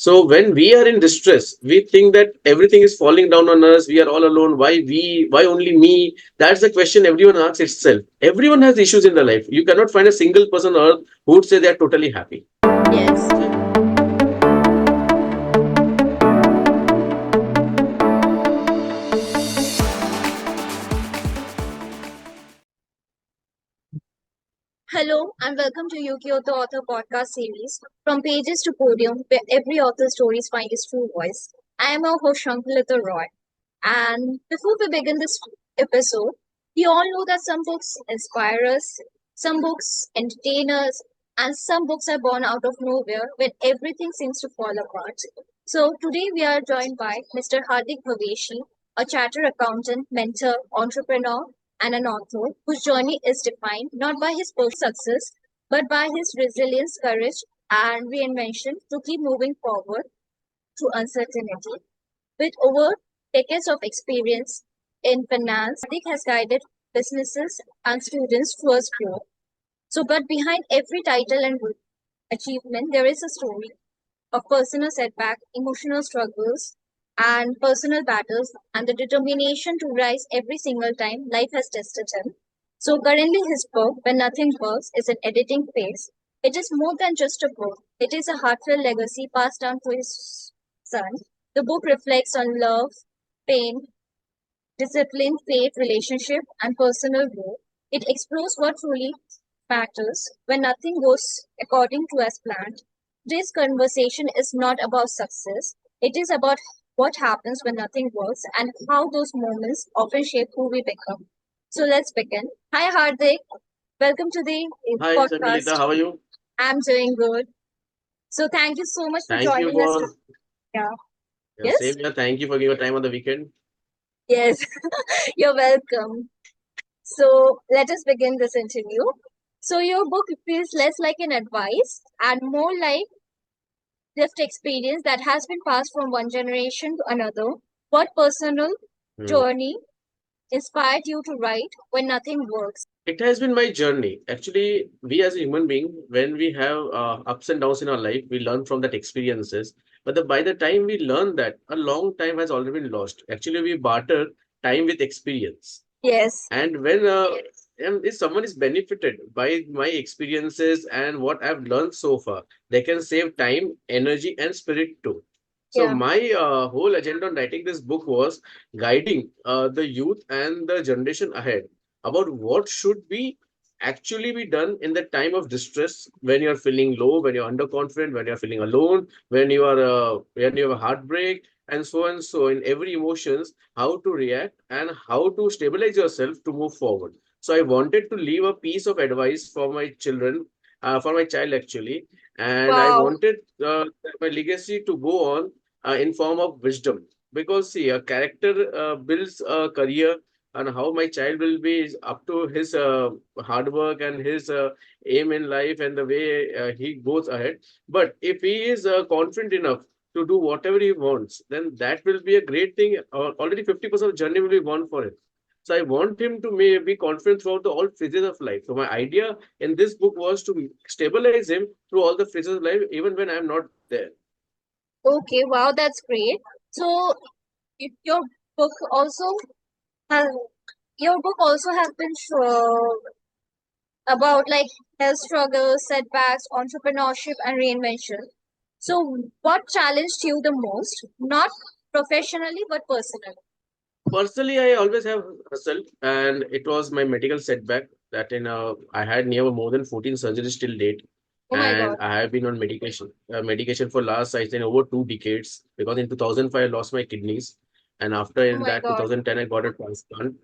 So when we are in distress, we think that everything is falling down on us, we are all alone, why only me? That's the question everyone asks itself. Everyone has issues in their life. You cannot find a single person on earth who would say they are totally happy. Yes. Hello and welcome to Ukiyoto Author Podcast series, From Pages to Podium, where every author's stories find its true voice. I am your host Shankhalita Roy. And before we begin this episode, we all know that some books inspire us, some books entertain us, and some books are born out of nowhere when everything seems to fall apart. So today we are joined by Mr. Hardick Bavishi, a chartered accountant, mentor, entrepreneur, and an author whose journey is defined not by his personal success, but by his resilience, courage, and reinvention to keep moving forward through uncertainty. With over decades of experience in finance, Hardik has guided businesses and students towards growth. So, but behind every title and achievement, there is a story of personal setback, emotional struggles, and personal battles, and the determination to rise every single time life has tested him. So, currently, his book, When Nothing Works, is in editing phase. It is more than just a book, it is a heartfelt legacy passed down to his son. The book reflects on love, pain, discipline, faith, relationship, and personal growth. It explores what truly matters when nothing goes according to as planned. This conversation is not about success, it is about what happens when nothing works and how those moments often shape who we become. So let's begin. Hi, Hardik. Welcome to the Hi Sangalita, podcast. how are you? I'm doing good. So thank you so much for Thank you joining us. for Yeah. same Yes? here. Thank you for giving your time on the weekend. Yes. You're welcome. So let us begin this interview. So your book feels less like an advice and more like lived experience that has been passed from one generation to another. What personal Hmm. journey inspired you to write when nothing works? It has been my journey. Actually, we as a human being, when we have ups and downs in our life, we learn from that experiences. But by the time we learn that, a long time has already been lost. Actually, we barter time with experience. Yes. And when and if someone is benefited by my experiences and what I've learned so far, they can save time, energy, and spirit too. So Yeah. my whole agenda on writing this book was guiding the youth and the generation ahead about what should be actually be done in the time of distress, when you're feeling low, when you're underconfident, when you're feeling alone, when you have a heartbreak, and so and so in every emotions, how to react and how to stabilize yourself to move forward. So I wanted to leave a piece of advice for my children, for my child actually, and I Wow. wanted my legacy to go on in form of wisdom. Because see, a character builds a career, and how my child will be is up to his hard work and his aim in life and the way he goes ahead. But if he is confident enough to do whatever he wants, then that will be a great thing. Already 50% of the journey will be won for him. So I want him to be confident throughout the all phases of life. So my idea in this book was to stabilize him through all the phases of life, even when I'm not there. Okay. Wow, that's great. So your book also has been about like health struggles, setbacks, entrepreneurship, and reinvention. So, what challenged you the most? Not professionally, but personally. Personally, I always have hustled, and it was my medical setback that I had near more than 14 surgeries till date, Oh my and God. I have been on medication for last I think over 2 decades. Because in 2005 I lost my kidneys, and after Oh in my that God. 2010 I got a transplant,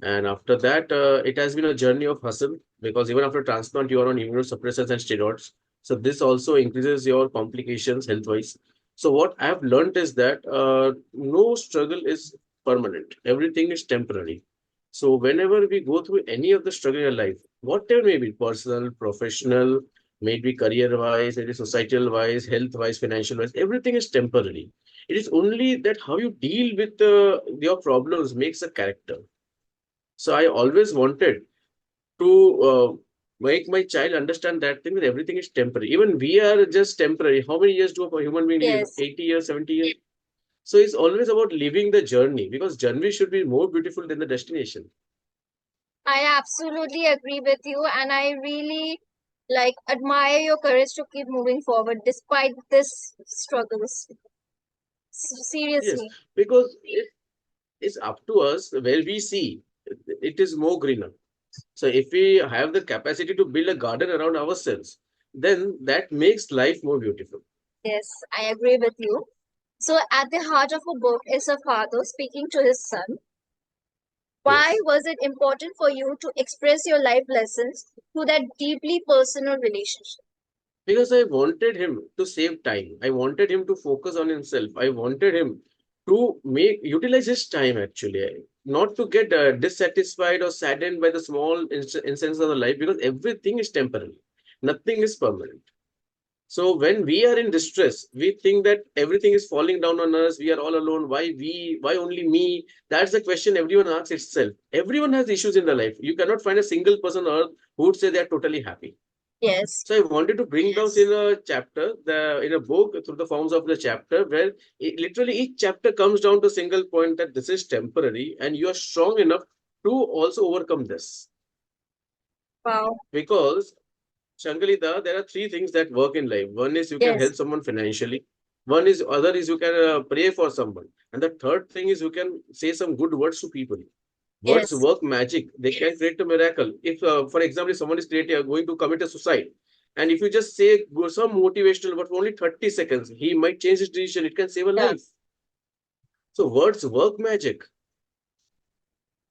and after that it has been a journey of hustle, because even after transplant you are on immunosuppressants and steroids. So this also increases your complications health wise. So what I have learned is that no struggle is permanent. Everything is temporary. So whenever we go through any of the struggle in your life, whatever may be personal, professional, maybe career wise, maybe societal wise, health wise, financial wise, everything is temporary. It is only that how you deal with your problems makes a character. So I always wanted to make my child understand that thing that everything is temporary. Even we are just temporary. How many years do a human being live? Yes, 80 years, 70 years. So it's always about living the journey, because journey should be more beautiful than the destination. I absolutely agree with you, and I really like admire your courage to keep moving forward despite this struggles. Yes, Seriously. because it's up to us where we see it is more greener. So if we have the capacity to build a garden around ourselves, then that makes life more beautiful. Yes, I agree with you. So, at the heart of a book is a father speaking to his son. Why Yes. was it important for you to express your life lessons through that deeply personal relationship? Because I wanted him to save time. I wanted him to focus on himself. I wanted him to make utilize his time actually, not to get dissatisfied or saddened by the small incidents of the life, because everything is temporary, nothing is permanent. So when we are in distress, we think that everything is falling down on us. We are all alone. Why we? Why only me? That's the question everyone asks itself. Everyone has issues in their life. You cannot find a single person on earth who would say they are totally happy. Yes, So I wanted to bring down in a chapter, in a book through the forms of the chapter, where literally each chapter comes down to a single point that this is temporary and you are strong enough to also overcome this. wow, Because Shankalita, there are three things that work in life. One is you can yes, help someone financially. One is other is you can pray for someone, and the third thing is you can say some good words to people. Words yes, work magic. They can create a miracle. If, for example, if someone is going to commit a suicide, and if you just say some motivational word for only 30 seconds, he might change his decision. It can save a yeah, life. So words work magic.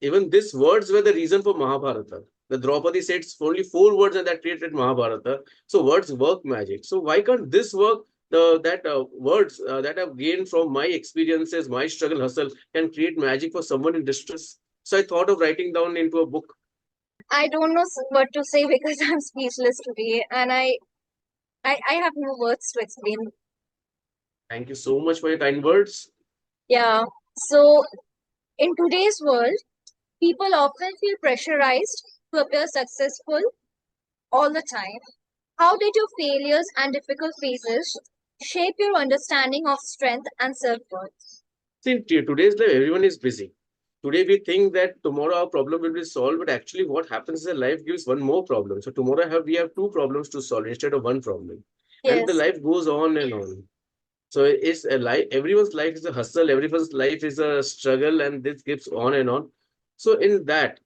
Even these words were the reason for Mahabharata. The Draupadi said only four words and that created Mahabharata. So words work magic. So why can't this work? That words that I've gained from my experiences, my struggle, hustle, can create magic for someone in distress. So I thought of writing down into a book. I don't know what to say because I'm speechless today, and I have no words to explain. Thank you so much for your kind words. Yeah. So, in today's world, people often feel pressurized to appear successful all the time. How did your failures and difficult phases shape your understanding of strength and self worth? See, in today's life, everyone is busy. Today, we think that tomorrow our problem will be solved, but actually, what happens is that life gives one more problem. So tomorrow, we have two problems to solve instead of one problem, and the Yes, life goes on and on. So it's a life. Everyone's life is a hustle. Everyone's life is a struggle, and this keeps on and on. So in that,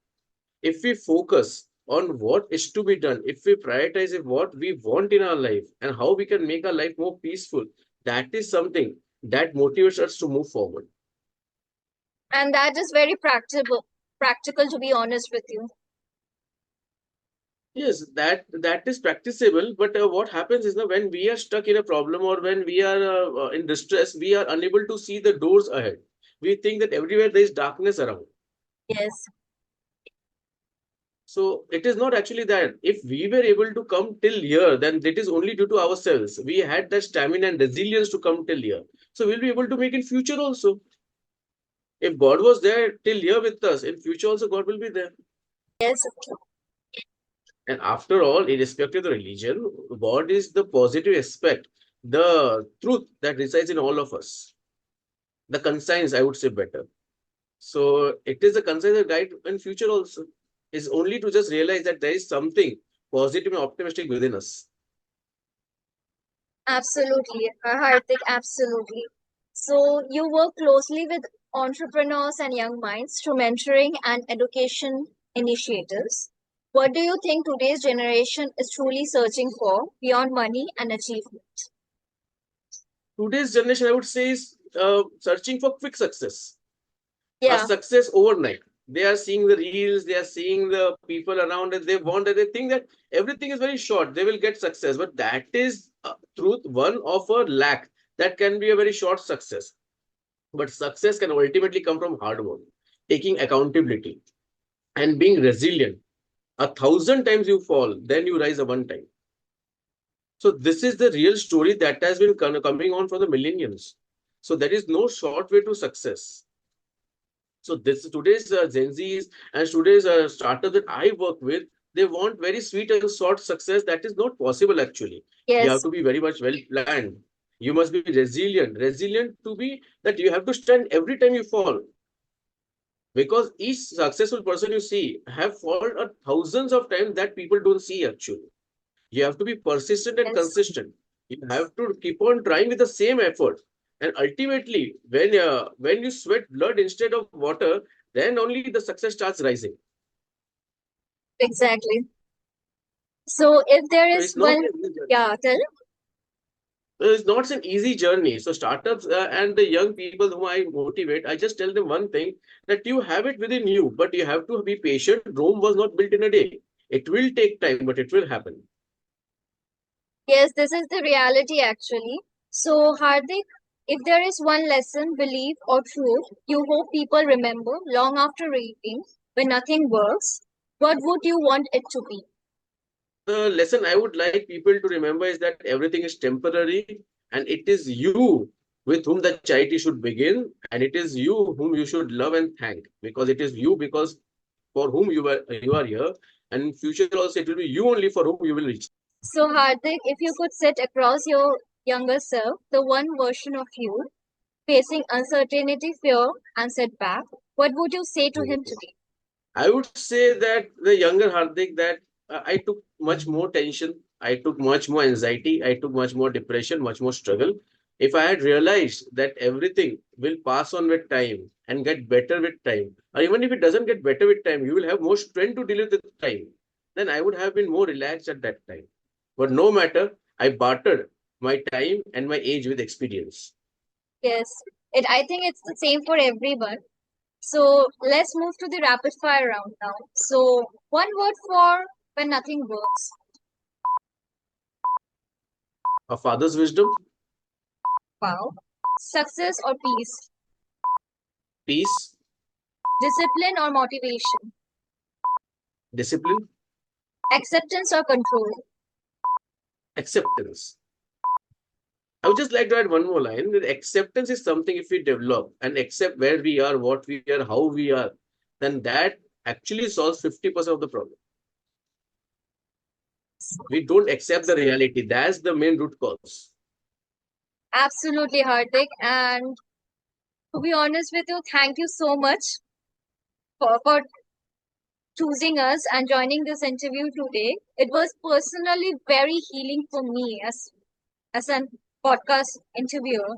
if we focus on what is to be done, if we prioritize what we want in our life and how we can make our life more peaceful, that is something that motivates us to move forward. and that is very practical. Practical, to be honest with you. Yes, that is practicable, but what happens is that when we are stuck in a problem or when we are in distress, we are unable to see the doors ahead. We think that everywhere there is darkness around. Yes, So it is not actually that. If we were able to come till here, then it is only due to ourselves. We had that stamina and resilience to come till here. So we'll be able to make in future also. If God was there till here with us, in future also God will be there. yes, And after all, irrespective of the religion, God is the positive aspect, the truth that resides in all of us. The conscience, I would say better. So it is a conscience that guide in future also. Is only to just realize that there is something positive and optimistic within us. absolutely. Hardik, absolutely. So, you work closely with entrepreneurs and young minds through mentoring and education initiatives. What do you think today's generation is truly searching for beyond money and achievement? Today's generation, I would say, is searching for quick success, a Yeah, success overnight. They are seeing the reels, they are seeing the people around it. They want that, they think that everything is very short. They will get success, but that is truth. One of a lack that can be a very short success. But success can ultimately come from hard work, taking accountability, and being resilient. A thousand times you fall, then you rise a one time. So this is the real story that has been coming on for the millenniums. So there is no short way to success. So this today's Gen Zs and today's startups that I work with, They want very sweet and short success. That is not possible actually. You have Yes, to be very much well planned. You must be resilient. Resilient to be that you have to stand every time you fall. Because each successful person you see have fallen thousands of times that people don't see actually. You have to be persistent and yes, consistent. You have to keep on trying with the same effort. And ultimately, when you sweat blood instead of water, then only the success starts rising. exactly. So if there So is it's not one, an easy journey. yeah, tell. It's not an easy journey. So startups and the young people whom I motivate, I just tell them one thing, that you have it within you, but you have to be patient. Rome was not built in a day. It will take time, but it will happen. Yes, this is the reality actually. So, Hardik, if there is one lesson, belief, or truth you hope people remember long after reading when nothing works, what would you want it to be? The lesson I would like people to remember is that everything is temporary, and it is you with whom the charity should begin, and it is you whom you should love and thank, because it is you because for whom you are here, and in future also it will be you only for whom you will reach. So, Hardik, if you could sit across your younger self, the one version of you facing uncertainty, fear, and setback, what would you say to him today? I would say that the younger Hardik, that I took much more tension, I took much more anxiety, I took much more depression, much more struggle. If I had realized that everything will pass on with time and get better with time, or even if it doesn't get better with time, you will have more strength to deal with the time, then I would have been more relaxed at that time. But no matter, I bartered my time and my age with experience. Yes, I think it's the same for everyone. So let's move to the rapid fire round now. So one word for when nothing works. A father's wisdom, Wow. Success or peace. peace, Discipline or motivation. discipline, Acceptance or control. acceptance. I would just like to add one more line. That acceptance is something if we develop and accept where we are, what we are, how we are, then that actually solves 50% of the problem. We don't accept the reality. That's the main root cause. Absolutely, Hardik. And to be honest with you, thank you so much for choosing us and joining this interview today. It was personally very healing for me as a podcast interviewer.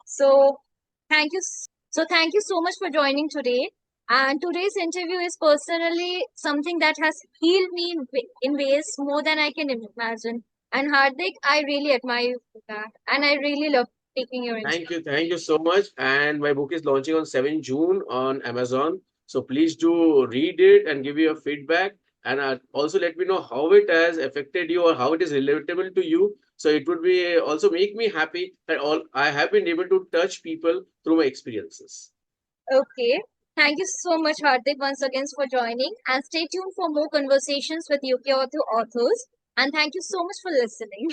So thank you. So thank you so much for joining today. And today's interview is personally something that has healed me in ways more than I can imagine. And Hardik, I really admire you for that. And I really love taking your interview. Thank you so much. And my book is launching on 7 June on Amazon. So please do read it and give your feedback. And also let me know how it has affected you or how it is relatable to you. So it would be also make me happy that all I have been able to touch people through my experiences. Okay. Thank you so much, Hardik, once again for joining. And stay tuned for more conversations with Ukiyoto authors. And thank you so much for listening.